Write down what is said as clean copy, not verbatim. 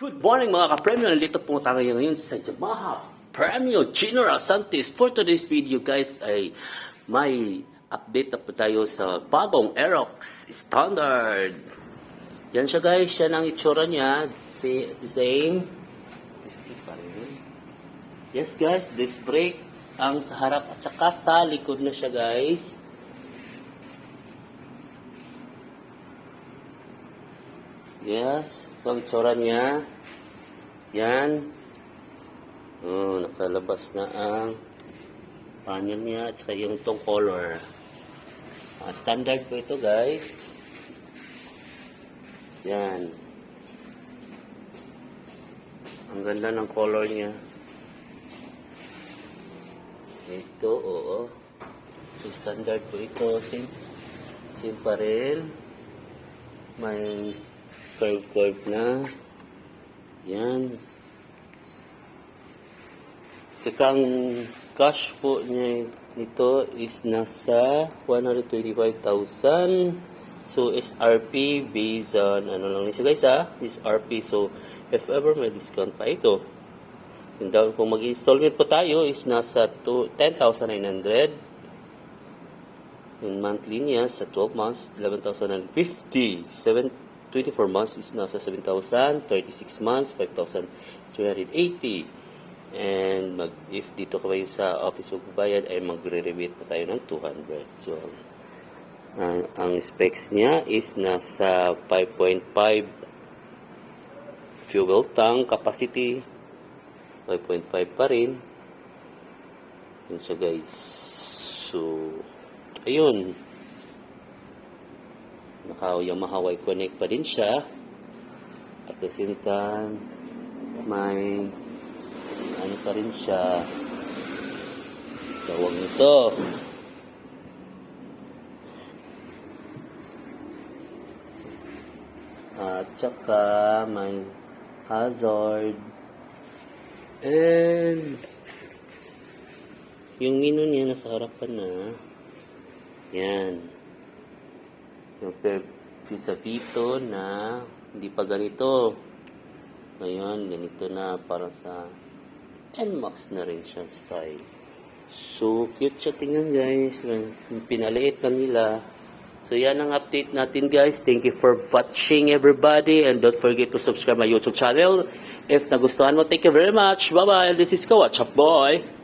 Good morning mga ka-Premio. Nandito po tayo ngayon sa Yamaha Premio General Santis. For today's video guys ay may update na po tayo sa bagong Aerox Standard. Yan siya guys. Yan ang itsura niya. Same. Yes guys. Disc brake ang sa harap at saka sa likod na siya guys. Yes. Ito ang itsura niya. Yan. Oh, nakalabas na ang panel niya at saka yung itong color. Standard po ito guys. Yan. Ang ganda ng color niya. Ito, oo. So, standard po ito. Same pa rin. May curve na. Yan. Teka, ang cash po niya nito is nasa 125,000. So, SRP based on, ano lang siya guys ha? SRP. So, if ever may discount pa ito. Yung down, kung mag-installment po tayo is nasa 10,900. Yung monthly niya sa 12 months, 11,050. 24 months is nasa 7,000, 36 months, 5,380. And if dito kayo sa office magbabayad ay magre-rebate pa tayo ng 200. So, ang specs niya is nasa 5.5 fuel tank capacity. 5.5 pa rin. Yun siya guys. So, ayun. Naka-Yamaha Y-Connect pa din siya. At the same time, may ano pa rin siya. Tawag nito. At saka may hazard. And yung menu niya nasa harapan na. Yan. Yung Visa Vito na hindi pa ganito. Ngayon, ganito na para sa NMAX na rin siya style. So, cute siya tingnan guys. Pinaliit lang nila. So, yan ang update natin guys. Thank you for watching everybody. And don't forget to subscribe my YouTube channel. If nagustuhan mo, thank you very much. Bye-bye. This is Kawachap Boy.